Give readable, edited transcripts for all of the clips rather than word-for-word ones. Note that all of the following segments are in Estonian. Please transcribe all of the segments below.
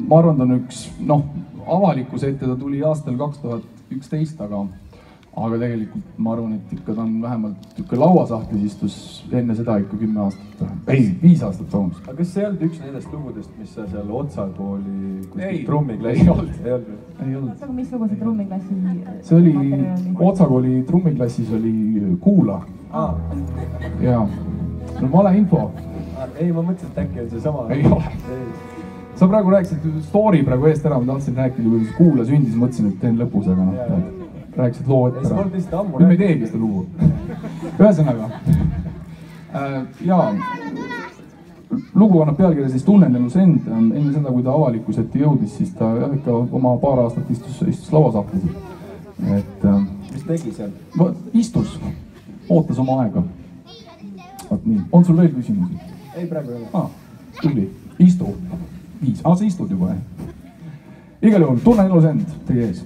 ma arvan, ta on üks, noh, avalikkuse ette ta tuli aastal 2011, aga tegelikult ma arvan, et ikka ta on vähemalt ikka lauasahtlis istus enne seda ikka 10 aastat, ei, 5 aastat toomust. Aga kas see ei olnud üks nendest lugudest, mis sa seal Otsakooli Ei trummiklassi? olnud. Aga mis lugu see trummiklassi? See oli, Otsakooli trummiklassis oli Kuula. Jaa, no valeinfo. Ei, ma mõtlesin, et äkki on see sama. Ei ole. Sa praegu rääkisid story praegu eest ära, ma tahtsin rääkida, kuidas Kuula sündis, mõtlesin, et teen lõpus, aga noh, rääkisid loo ette ära. Nüüd me ei teegi seda lugu. Ühesõnaga, jaa, lugu annab pealkirja siis Tunnen elus end. Enne seda, kui ta avalikkuse ette jõudis, siis ta ikka oma paar aastat istus lauasahtlis. Mis tegi seal? Istus, ootas oma aega. Vaat nii, on sul veel küsimusi? Ei, praegu ei ole. Tuli, istu. 5, sa istud juba, Igal juhul, Tunnen elus end teie ees.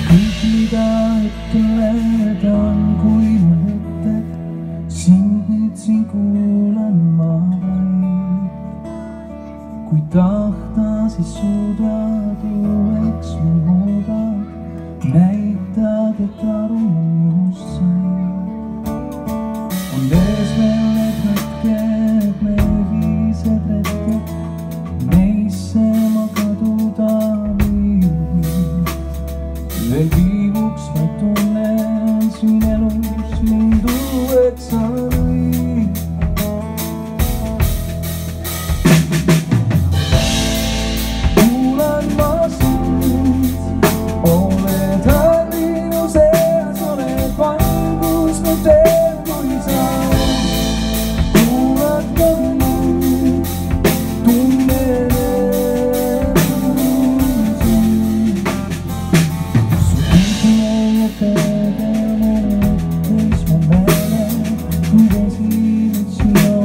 Kõik mida ütled on kui mu mõtted, sind nüüd siin kuulan ma vaid. Kui tahta, siis suudad ju eks mu muuda, näitad, et aru minust sai. On ees veel need hetked, meelised retked, neisse ma kaduda viid. Veel viivuks ma tunnen siin elus mind uueks alliid. Kuulan ma sind, oled hallinu seas, oled vangus ma teen, kui sa kuulad ka mind, tunnen elus sind. Su kõigile tegele võttis mu meele, kui esinid sina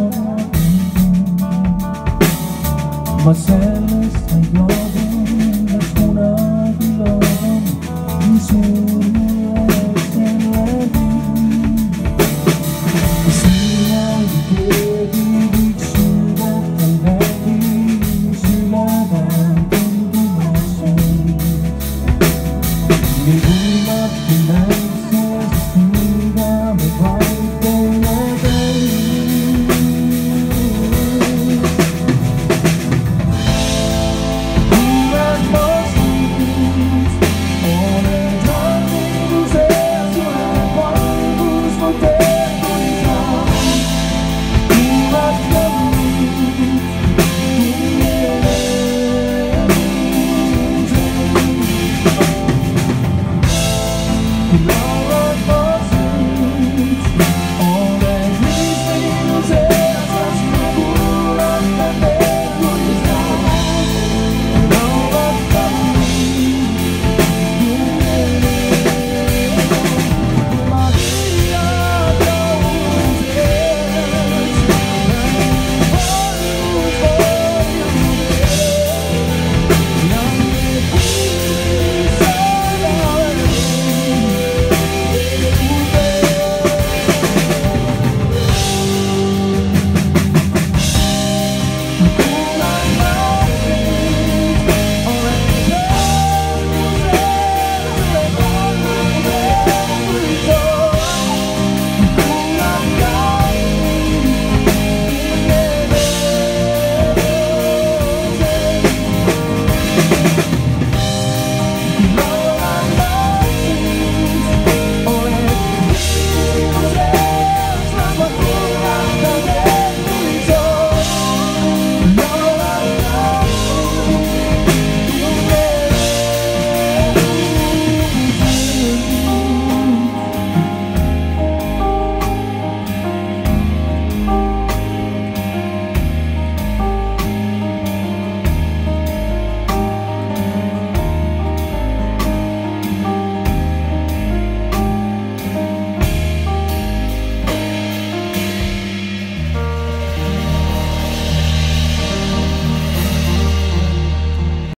ma sellest ei loobu, las kunagi loobun, nii suur.